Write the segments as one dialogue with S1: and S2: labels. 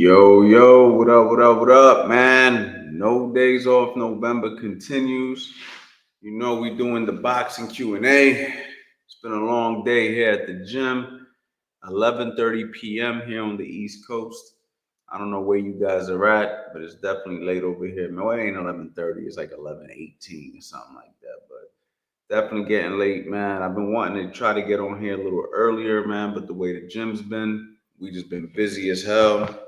S1: Yo, what up, man? No days off. November continues. You know we doing the boxing Q&A. It's been a long day here at the gym. 11:30 p.m. here on the East Coast. I don't know where you guys are at, but it's definitely late over here. No, it ain't 11:30. It's like 11:18 or something like that. But definitely getting late, man. I've been wanting to try to get on here a little earlier, man, but the way the gym's been, we just been busy as hell.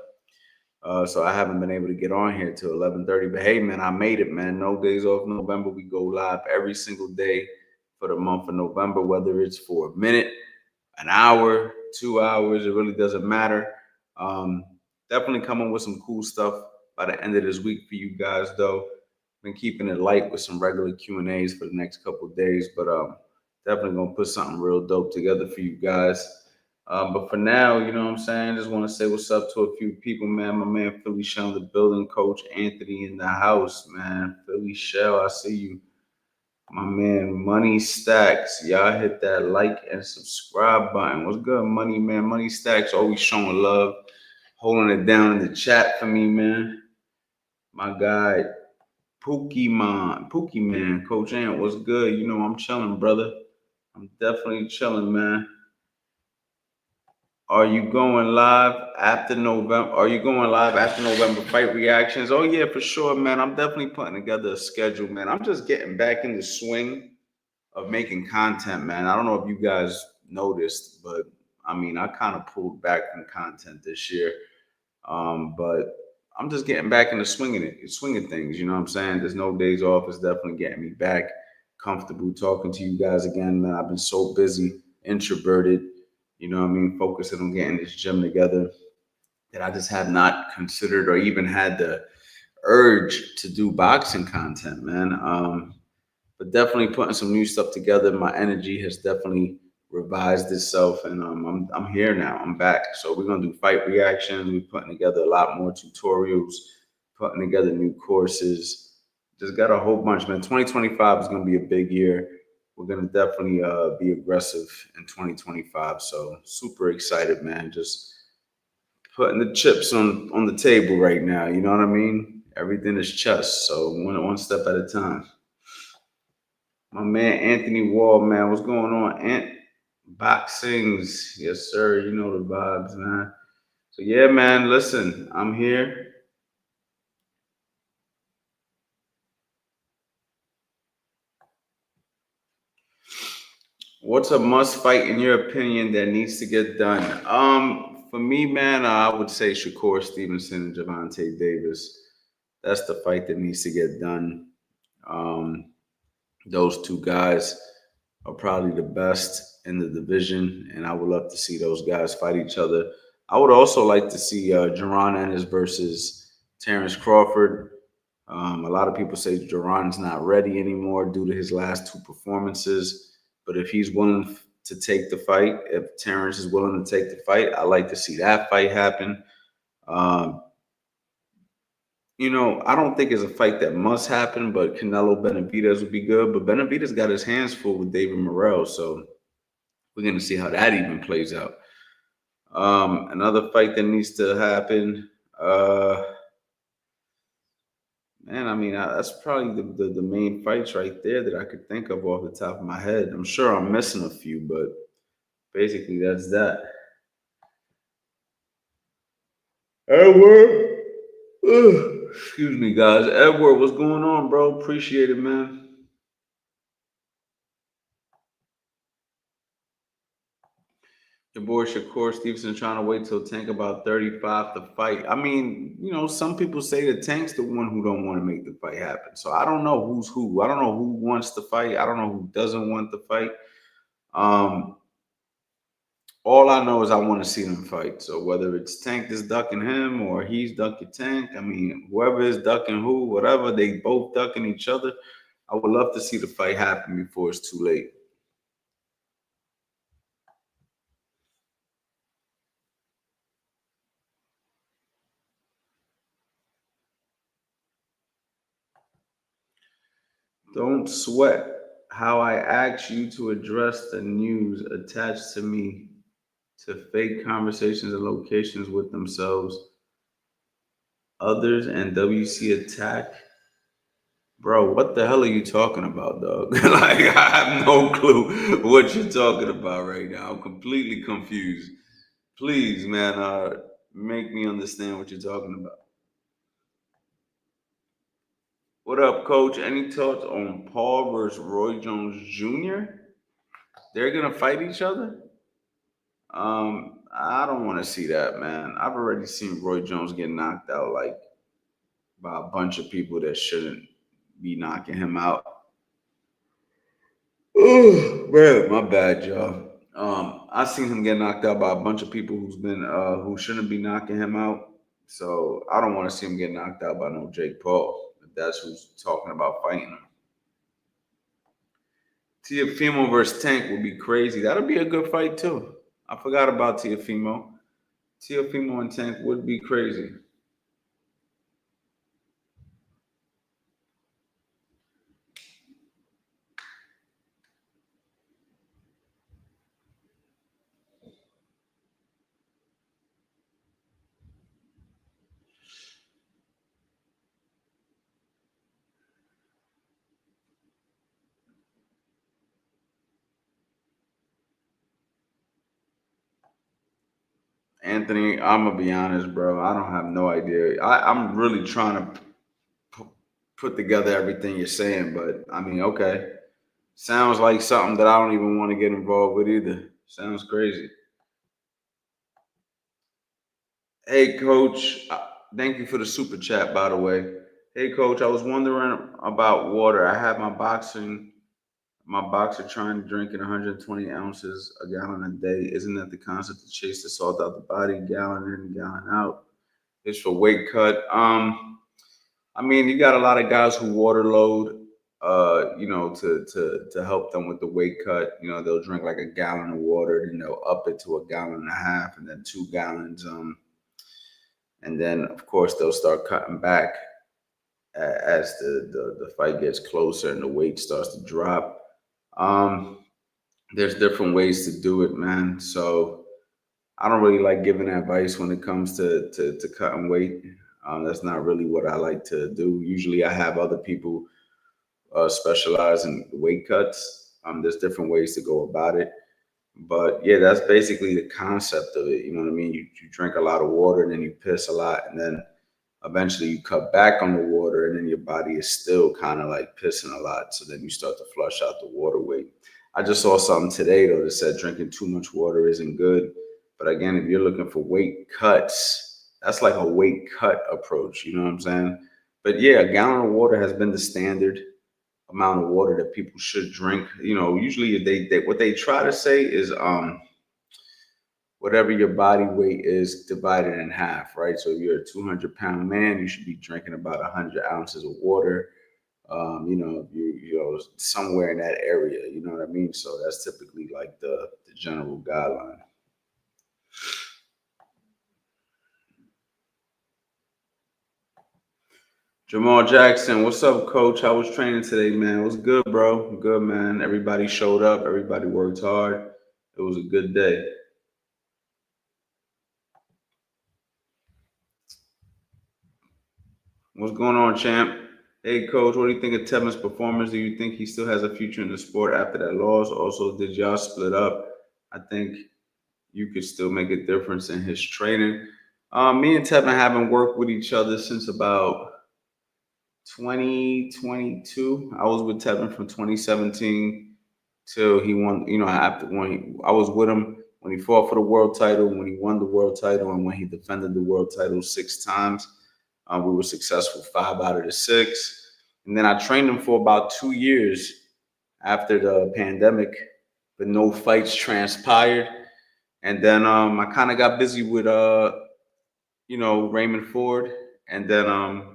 S1: So I haven't been able to get on here till 11:30. But hey, man, I made it, man. No days off November. We go live every single day for the month of November, whether it's for a minute, an hour, 2 hours. It really doesn't matter. Um, Definitely coming with some cool stuff by the end of this week for you guys, though. Been keeping it light with some regular Q&As for the next couple of days, but definitely gonna put something real dope together for you guys. But for now, you know what I'm saying? Just want to say what's up to a few people, man. My man Philly Shell, the building, Coach Anthony in the house, man. Philly Shell, I see you. My man Money Stacks. Y'all hit that like and subscribe button. What's good, Money, man? Money Stacks always showing love, holding it down in the chat for me, man. My guy, Pookie Man, Coach Ant, what's good? You know I'm chilling, brother. I'm definitely chilling, man. Are you going live after November? Are you going live after November fight reactions? Oh yeah, for sure, man. I'm definitely putting together a schedule, man. I'm just getting back in the swing of making content, man. I don't know if you guys noticed, but I mean, I kind of pulled back from content this year. But I'm just getting back into swinging things. You know what I'm saying? There's no days off. It's definitely getting me back comfortable talking to you guys again, man. I've been so busy, introverted. You know what I mean? Focusing on getting this gym together that I just have not considered or even had the urge to do boxing content, man. But definitely putting some new stuff together. My energy has definitely revised itself, and I'm here now. I'm back. So we're gonna do fight reactions. We're putting together a lot more tutorials, putting together new courses. Just got a whole bunch, man. 2025 is gonna be a big year. We're gonna definitely be aggressive in 2025. So super excited, man. Just putting the chips on the table right now. You know what I mean? Everything is chess. So one step at a time. My man Anthony Wall, man, what's going on, Ant? Boxings, yes, sir. You know the vibes, man. So yeah, man. Listen, I'm here. What's a must fight in your opinion that needs to get done? For me, man, I would say Shakur Stevenson and Javante Davis. That's the fight that needs to get done. Um, those two guys are probably the best in the division, and I would love to see those guys fight each other. I would also like to see Jaron Ennis versus Terrence Crawford. A lot of people say Jaron's not ready anymore due to his last two performances, but if he's willing to take the fight, if Terrence is willing to take the fight, I like to see that fight happen. Um, I don't think it's a fight that must happen, but Canelo Benavidez would be good. But Benavidez got his hands full with David Morrell, so we're gonna see how that even plays out. Another fight that needs to happen. Man, I mean, that's probably the main fights right there that I could think of off the top of my head. I'm sure I'm missing a few, but basically that's that. Edward, excuse me, guys. Edward, what's going on, bro? Appreciate it, man. Your boy Shakur Stevenson trying to wait till Tank about 35 to fight. I mean, some people say that Tank's the one who don't want to make the fight happen. So I don't know who's who. I don't know who wants to fight. I don't know who doesn't want to fight. Um, all I know is I want to see them fight. So whether it's Tank that's ducking him or he's ducking Tank, I mean, whoever is ducking who, whatever, they both ducking each other. I would love to see the fight happen before it's too late. Don't sweat how I asked you to address the news attached to me to fake conversations and locations with themselves. Others and WC attack. Bro, what the hell are you talking about, dog? Like, I have no clue what you're talking about right now. I'm completely confused. Please, man, make me understand what you're talking about. What up, coach? Any thoughts on Paul versus Roy Jones Jr.? They're gonna fight each other? I don't want to see that, man. I've already seen Roy Jones get knocked out like by a bunch of people that shouldn't be knocking him out. Oh man, my bad, y'all. I seen him get knocked out by a bunch of people who shouldn't be knocking him out. So I don't want to see him get knocked out by no Jake Paul. If that's who's talking about fighting him. Tiafimo versus Tank would be crazy. That'll be a good fight too. I forgot about Tiafimo. Tiafimo and Tank would be crazy. Anthony, I'm gonna be honest, bro. I don't have no idea. I'm really trying to p- put together everything you're saying, but I mean, okay, sounds like something that I don't even want to get involved with either. Sounds crazy. Hey, coach, thank you for the super chat, by the way. Hey, coach, I was wondering about water. I have my boxer trying to drink in 120 ounces a gallon a day. Isn't that the concept to chase the salt out the body, gallon in, gallon out? It's for weight cut. I mean, you got a lot of guys who water load, to help them with the weight cut. You know, they'll drink like a gallon of water, then they'll up it to a gallon and a half, and then 2 gallons. And then of course they'll start cutting back as the fight gets closer and the weight starts to drop. Um, there's different ways to do it, man. So I don't really like giving advice when it comes to cutting weight. That's not really what I like to do. Usually, I have other people specialize in weight cuts. There's different ways to go about it, but yeah, that's basically the concept of it. You know what I mean? You drink a lot of water and then you piss a lot, and then eventually you cut back on the water, and then your body is still kind of like pissing a lot. So then you start to flush out the water weight. I just saw something today though that said drinking too much water isn't good. But again, if you're looking for weight cuts, that's like a weight cut approach. You know what I'm saying? But yeah, a gallon of water has been the standard amount of water that people should drink. You know, usually they what they try to say is whatever your body weight is divided in half, right? So if you're a 200-pound man, you should be drinking about 100 ounces of water. Somewhere in that area, you know what I mean? So that's typically like the general guideline. Jamal Jackson, what's up, coach? How was training today, man? It was good, bro. Good, man. Everybody showed up. Everybody worked hard. It was a good day. What's going on, champ? Hey, coach, what do you think of Tevin's performance? Do you think he still has a future in the sport after that loss? Also, did y'all split up? I think you could still make a difference in his training. Me and Tevin haven't worked with each other since about 2022. I was with Tevin from 2017 till he won. You know, after I was with him when he fought for the world title, when he won the world title, and when he defended the world title 6 times. We were successful 5 out of the 6, and then I trained him for about 2 years after the pandemic, but no fights transpired. And then I kind of got busy with Raymond Ford, and then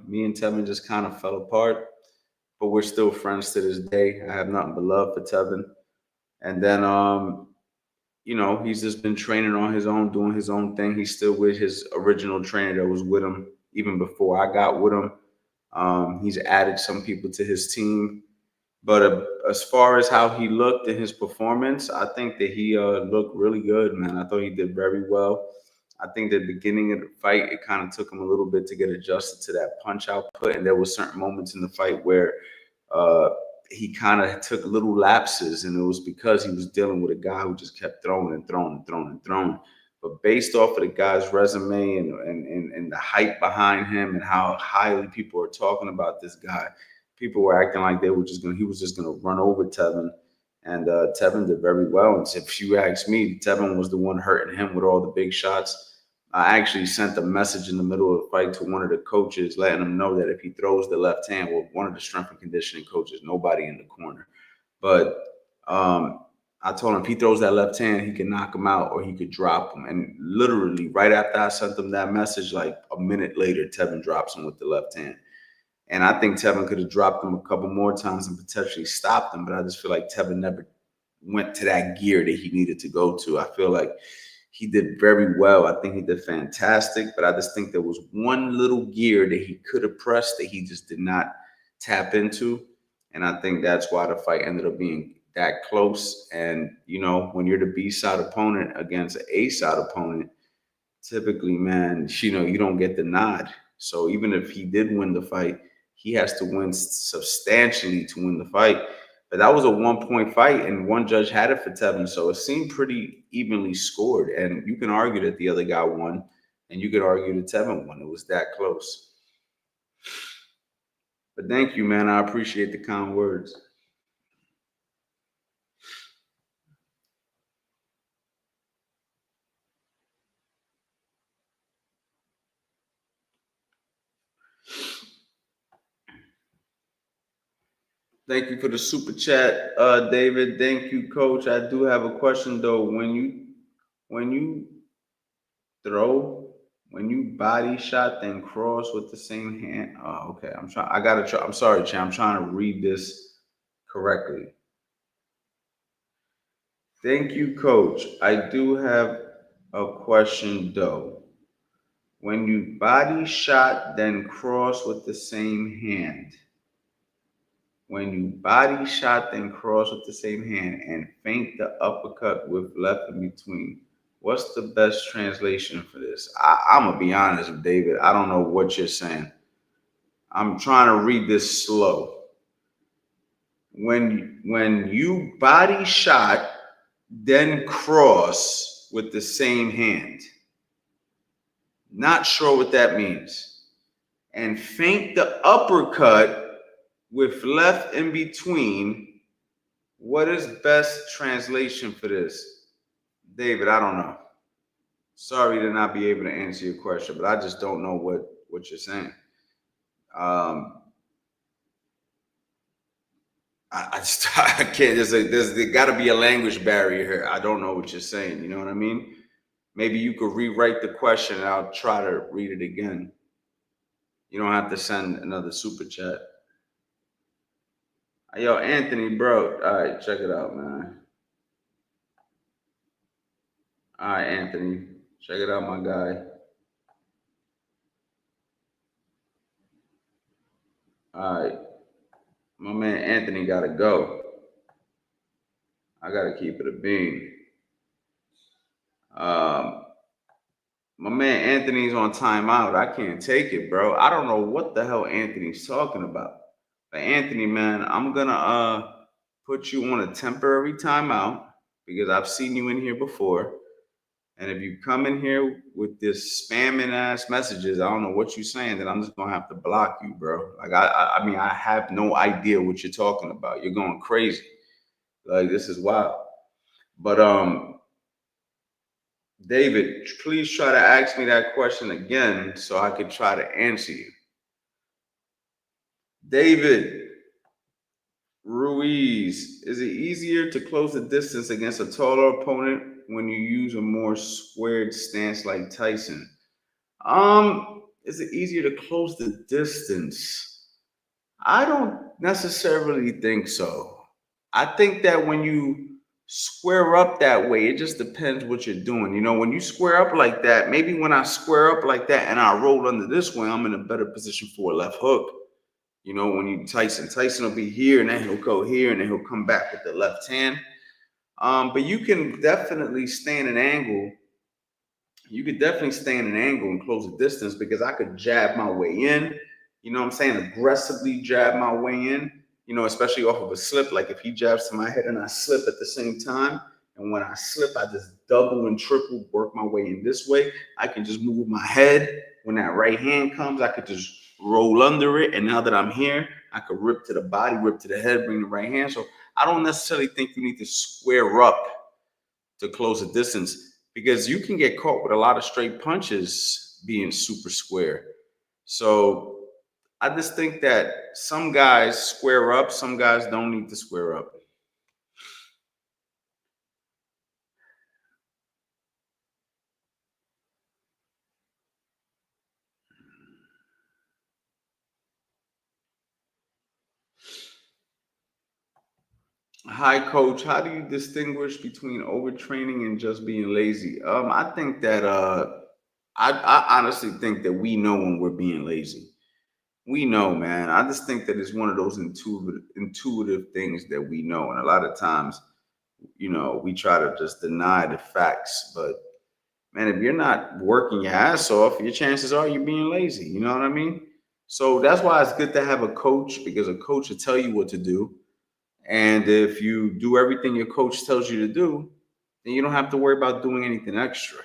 S1: me and Tevin just kind of fell apart. But we're still friends to this day. I have nothing but love for Tevin. And then he's just been training on his own, doing his own thing. He's still with his original trainer that was with him even before I got with him. He's added some people to his team. But as far as how he looked in his performance, I think that he looked really good, man. I thought he did very well. I think the beginning of the fight, it kind of took him a little bit to get adjusted to that punch output. And there were certain moments in the fight where uh, he kind of took little lapses, and it was because he was dealing with a guy who just kept throwing and throwing and throwing and throwing. But based off of the guy's resume and the hype behind him and how highly people are talking about this guy, people were acting like he was just gonna run over Tevin. And Tevin did very well. And if you ask me, Tevin was the one hurting him with all the big shots. I actually sent a message in the middle of the fight to one of the coaches, letting him know that if he throws the left hand, well, one of the strength and conditioning coaches, nobody in the corner. But I told him if he throws that left hand, he can knock him out or he could drop him. And literally, right after I sent him that message, like a minute later, Tevin drops him with the left hand. And I think Tevin could have dropped him a couple more times and potentially stopped him. But I just feel like Tevin never went to that gear that he needed to go to. I feel like he did very well. I think he did fantastic. But I just think there was one little gear that he could have pressed that he just did not tap into. And I think that's why the fight ended up being that close. And, when you're the B-side opponent against an A-side opponent, typically, man, you don't get the nod. So even if he did win the fight, he has to win substantially to win the fight. But that was a 1-point fight, and one judge had it for Tevin. So it seemed pretty evenly scored. And you can argue that the other guy won, and you could argue that Tevin won. It was that close. But thank you, man. I appreciate the kind words. Thank you for the super chat, David. Thank you, Coach. I do have a question though. When you throw, when you body shot then cross with the same hand. Oh, okay. I'm sorry, Chan. I'm trying to read this correctly. Thank you, Coach. I do have a question though. When you body shot then cross with the same hand. When you body shot then cross with the same hand and feint the uppercut with left in between. What's the best translation for this? I'm gonna be honest with David. I don't know what you're saying. I'm trying to read this slow. When you body shot then cross with the same hand. Not sure what that means. And feint the uppercut with left in between. What is best translation for this? David, I don't know. Sorry to not be able to answer your question, but I just don't know what you're saying. I can't. There's got to be a language barrier here. I don't know what you're saying. You know what I mean? Maybe you could rewrite the question and I'll try to read it again. You don't have to send another super chat. Yo, Anthony, bro. All right, check it out, man. All right, Anthony. Check it out, my guy. All right. My man Anthony got to go. I got to keep it a bean. My man Anthony's on timeout. I can't take it, bro. I don't know what the hell Anthony's talking about. But Anthony, man, I'm going to put you on a temporary timeout because I've seen you in here before. And if you come in here with this spamming ass messages, I don't know what you're saying, then I'm just gonna have to block you, bro. Like I mean, I have no idea what you're talking about. You're going crazy. Like this is wild. But David, please try to ask me that question again so I could try to answer you. David Ruiz, is it easier to close the distance against a taller opponent when you use a more squared stance like Tyson? Is it easier to close the distance? I don't necessarily think so. I think that when you square up that way, it just depends what you're doing. When you square up like that, maybe when I square up like that and I roll under this way, I'm in a better position for a left hook. When you Tyson will be here and then he'll go here and then he'll come back with the left hand. But you can definitely stay in an angle. you could definitely stay in an angle and close the distance because I could jab my way in, you know what I'm saying? Aggressively jab my way in, you know, especially off of a slip. Like if he jabs to my head and I slip at the same time. And when I slip, I just double and triple work my way in this way. I can just move my head. When that right hand comes, I could just roll under it. And now that I'm here, I could rip to the body, rip to the head, bring the right hand. So I don't necessarily think you need to square up to close a distance because you can get caught with a lot of straight punches being super square. So I just think that some guys square up, some guys don't need to square up. Hi, coach. How do you distinguish between overtraining and just being lazy? I think that I honestly think that we know when we're being lazy. We know, man. I just think that it's one of those intuitive things that we know, and a lot of times, you know, we try to just deny the facts. But man, if you're not working your ass off, your chances are you're being lazy. You know what I mean? So that's why it's good to have a coach because a coach will tell you what to do. And if you do everything your coach tells you to do, then you don't have to worry about doing anything extra.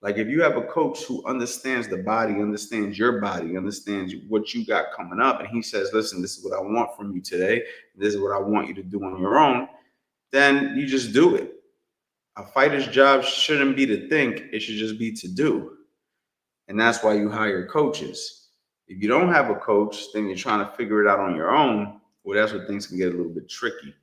S1: Like if you have a coach who understands the body, understands your body, understands what you got coming up, and he says, listen, this is what I want from you today. This is what I want you to do on your own, then you just do it. A fighter's job shouldn't be to think, it should just be to do. And that's why you hire coaches. If you don't have a coach, then you're trying to figure it out on your own. Well, that's where things can get a little bit tricky,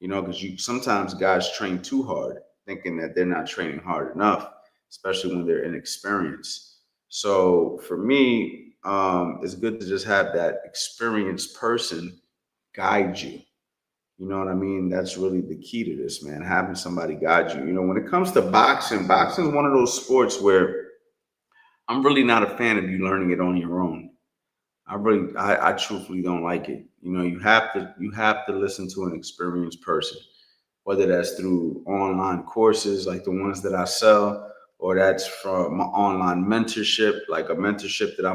S1: you know, because you sometimes guys train too hard, thinking that they're not training hard enough, especially when they're inexperienced. So for me, it's good to just have that experienced person guide you. You know what I mean? That's really the key to this, man. Having somebody guide you. You know, when it comes to boxing, boxing is one of those sports where I'm really not a fan of you learning it on your own. I truthfully don't like it. You know, you have to listen to an experienced person, whether that's through online courses like the ones that I sell, or that's from my online mentorship, like a mentorship that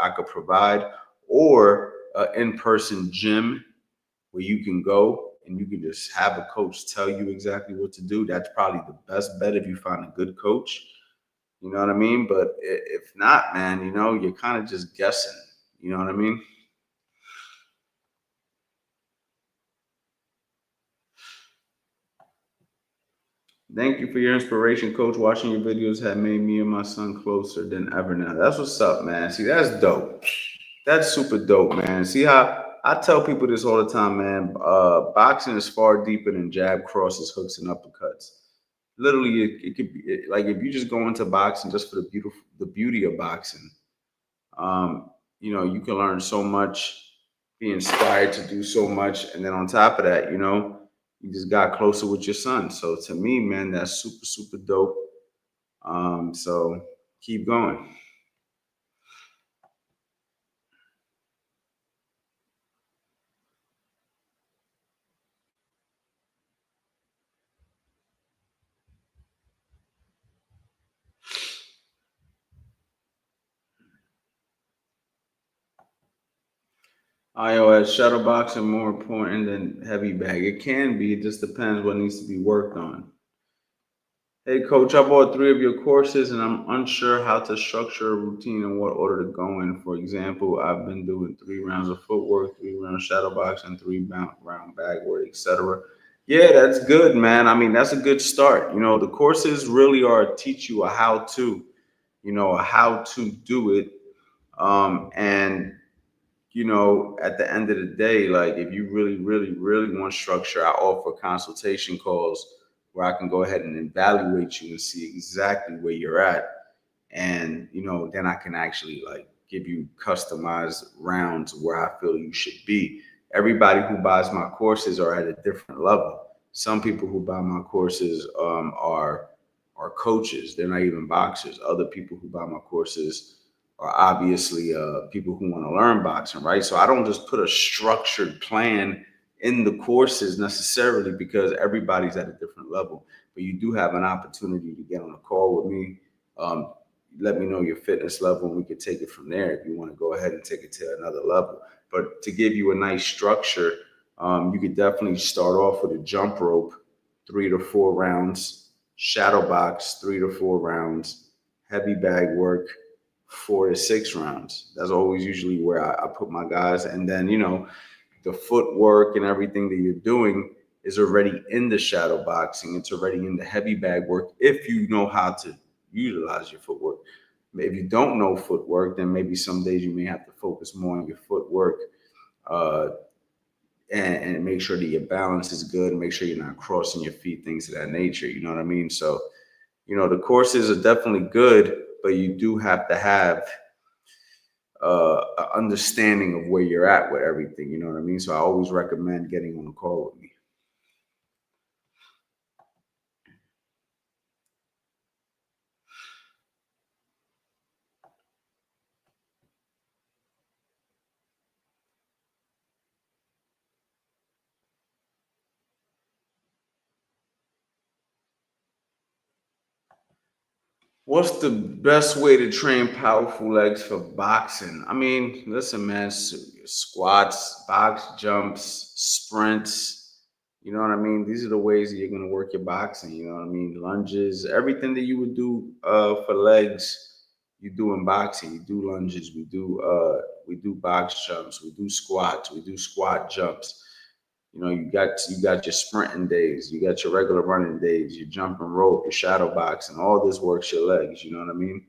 S1: I could provide, or an in-person gym where you can go and you can just have a coach tell you exactly what to do. That's probably the best bet if you find a good coach. You know what I mean? But if not, man, you know, you're kind of just guessing. You know what I mean? Thank you for your inspiration, coach. Watching your videos have made me and my son closer than ever now. That's what's up, man. See, that's dope. That's super dope, man. See how I tell people this all the time, man. Boxing is far deeper than jab, crosses, hooks, and uppercuts. Literally, it could be like if you just go into boxing just for the beauty of boxing. You know, you can learn so much, be inspired to do so much, and then on top of that, you know, you just got closer with your son. So to me, man, that's super super dope. So keep going. iOS shuttle boxing more important than heavy bag. It can be. It just depends what needs to be worked on. Hey, coach, I bought three of your courses and I'm unsure how to structure a routine and what order to go in. For example, I've been doing 3 rounds of footwork, 3 rounds shadow box, and round bag work, etc. Yeah, that's good, man. I mean, that's a good start. You know, the courses really are teach you a how to, you know, a how to do it. And you know, at the end of the day, like if you really, really, really want structure, I offer consultation calls where I can go ahead and evaluate you and see exactly where you're at. And, you know, then I can actually like give you customized rounds where I feel you should be. Everybody who buys my courses are at a different level. Some people who buy my courses are coaches. They're not even boxers. Other people who buy my courses are obviously people who want to learn boxing, right? So I don't just put a structured plan in the courses necessarily because everybody's at a different level. But you do have an opportunity to get on a call with me. Um, Let me know your fitness level and we can take it from there if you want to go ahead and take it to another level. But to give you a nice structure, you could definitely start off with a jump rope, 3 to 4 rounds, shadow box, 3 to 4 rounds, heavy bag work, 4 to 6 rounds. That's always usually where I put my guys. And then, the footwork and everything that you're doing is already in the shadow boxing. It's already in the heavy bag work if you know how to utilize your footwork. If you don't know footwork, then maybe some days you may have to focus more on your footwork uh, and make sure that your balance is good and make sure you're not crossing your feet, things of that nature. You know what I mean? So, the courses are definitely good, but you do have to have an understanding of where you're at with everything. You know what I mean? So I always recommend getting on a call with me. What's the best way to train powerful legs for boxing? I mean, listen, man, squats, box jumps, sprints. You know what I mean? These are the ways that you're going to work your boxing. You know what I mean? Lunges, everything that you would do for legs, you do in boxing. You do lunges, we do box jumps, we do squats, we do squat jumps. You got your sprinting days, you got your regular running days, your jumping rope, your shadow box, and all this works your legs. You know what I mean?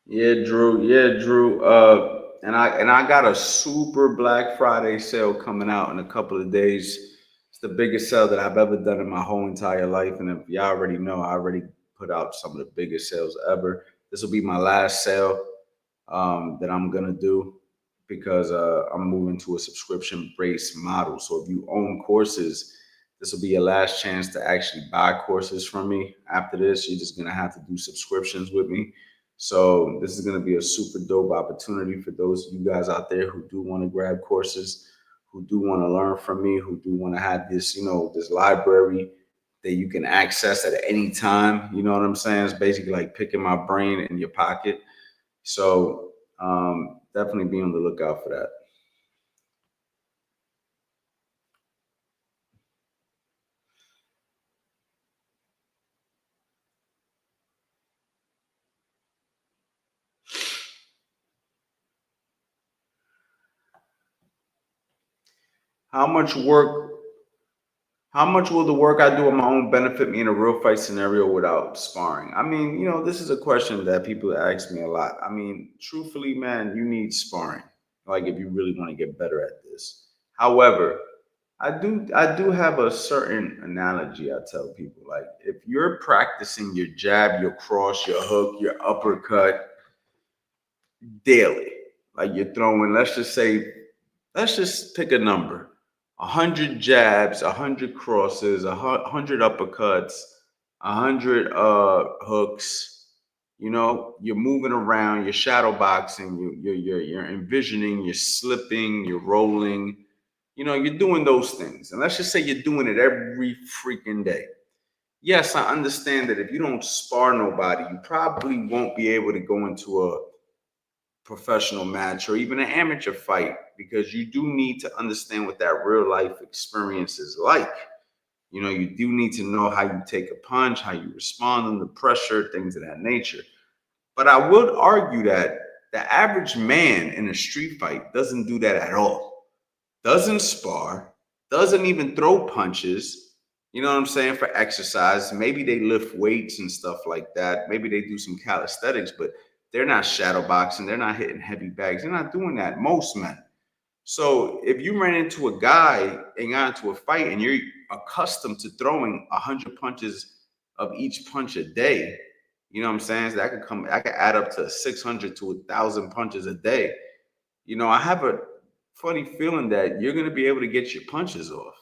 S1: Yeah, Drew. Yeah, Drew. And I got a super Black Friday sale coming out in a couple of days. It's the biggest sale that I've ever done in my whole entire life. And if y'all already know, I already put out some of the biggest sales ever. This will be my last sale that I'm gonna do because I'm moving to a subscription-based model. So if you own courses, this will be your last chance to actually buy courses from me. After this, you're just gonna have to do subscriptions with me. So this is gonna be a super dope opportunity for those of you guys out there who do want to grab courses, who do want to learn from me, who do want to have this, this library that you can access at any time. You know what I'm saying? It's basically like picking my brain in your pocket. So definitely be on the lookout for that. How much work? How much will the work I do on my own benefit me in a real fight scenario without sparring? I mean, this is a question that people ask me a lot. I mean, truthfully, man, you need sparring. Like if you really want to get better at this. However, I do have a certain analogy I tell people. Like if you're practicing your jab, your cross, your hook, your uppercut daily, like you're throwing, let's just pick a number. 100 jabs, 100 crosses, 100 uppercuts, 100 hooks. You're moving around, you're shadow boxing, you're envisioning, you're slipping, you're rolling. You're doing those things. And let's just say you're doing it every freaking day. Yes, I understand that if you don't spar nobody, you probably won't be able to go into a professional match or even an amateur fight because you do need to understand what that real life experience is like. You do need to know how you take a punch, how you respond under pressure, things of that nature. But I would argue that the average man in a street fight doesn't do that at all. Doesn't spar, doesn't even throw punches. You know what I'm saying? For exercise. Maybe they lift weights and stuff like that. Maybe they do some calisthenics, but they're not shadow boxing. They're not hitting heavy bags. They're not doing that. Most men. So if you ran into a guy and got into a fight and you're accustomed to throwing 100 punches of each punch a day, you know what I'm saying? So I could add up to 600 to 1,000 punches a day. I have a funny feeling that you're going to be able to get your punches off.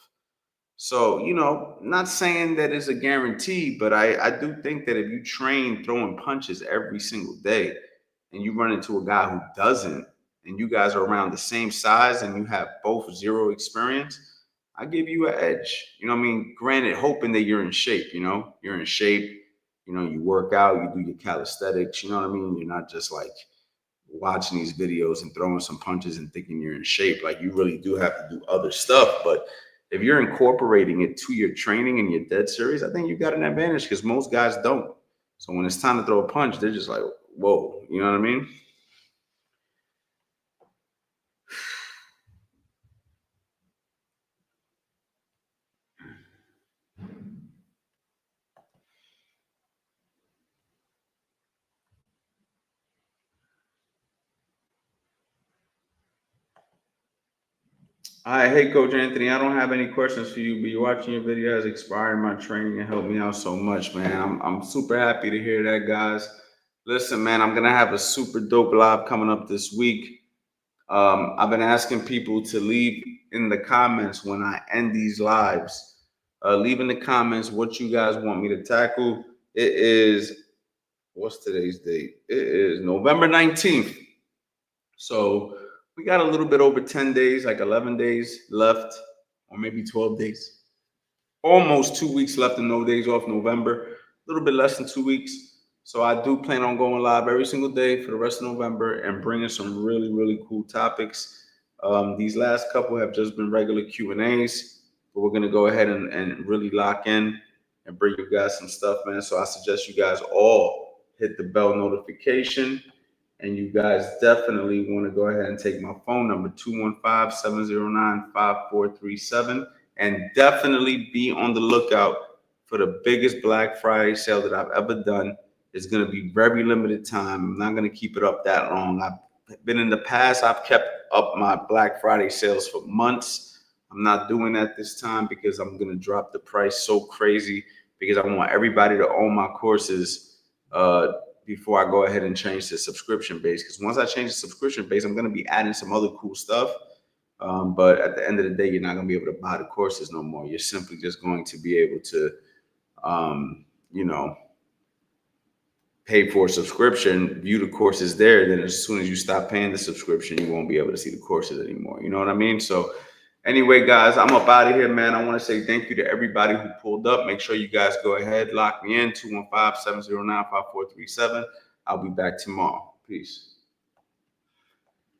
S1: So, not saying that it's a guarantee, but I do think that if you train throwing punches every single day and you run into a guy who doesn't, and you guys are around the same size and you have both zero experience, I give you an edge. You know what I mean? Granted, hoping that you're in shape, you're in shape, you work out, you do your calisthenics, you know what I mean? You're not just like watching these videos and throwing some punches and thinking you're in shape. Like, you really do have to do other stuff. But if you're incorporating it to your training and your dead series, I think you got an advantage because most guys don't. So when it's time to throw a punch, they're just like, whoa, you know what I mean? All right, hey Coach Anthony, I don't have any questions for you, but you're watching your video has inspired my training and helped me out so much, man. I'm super happy to hear that, guys. Listen, man, I'm gonna have a super dope live coming up this week. I've been asking people to leave in the comments when I end these lives. Leave in the comments what you guys want me to tackle. It is, what's today's date? It is November 19th. So we got a little bit over 10 days, like 11 days left, or maybe 12 days. Almost 2 weeks left and no days off November. A little bit less than 2 weeks. So I do plan on going live every single day for the rest of November and bringing some really, really cool topics. These last couple have just been regular Q&As, but we're going to go ahead and really lock in and bring you guys some stuff, man. So I suggest you guys all hit the bell notification. And you guys definitely want to go ahead and take my phone number, 215-709-5437. And definitely be on the lookout for the biggest Black Friday sale that I've ever done. It's going to be very limited time. I'm not going to keep it up that long. I've been in the past, I've kept up my Black Friday sales for months. I'm not doing that this time because I'm going to drop the price so crazy because I want everybody to own my courses before I go ahead and change the subscription base. Because once I change the subscription base, I'm going to be adding some other cool stuff. But at the end of the day, you're not going to be able to buy the courses no more. You're simply just going to be able to, you know, pay for a subscription, view the courses there. Then as soon as you stop paying the subscription, you won't be able to see the courses anymore. You know what I mean? So anyway, guys, I'm up out of here, man. I want to say thank you to everybody who pulled up. Make sure you guys go ahead, lock me in, 215-709-5437. I'll be back tomorrow. Peace.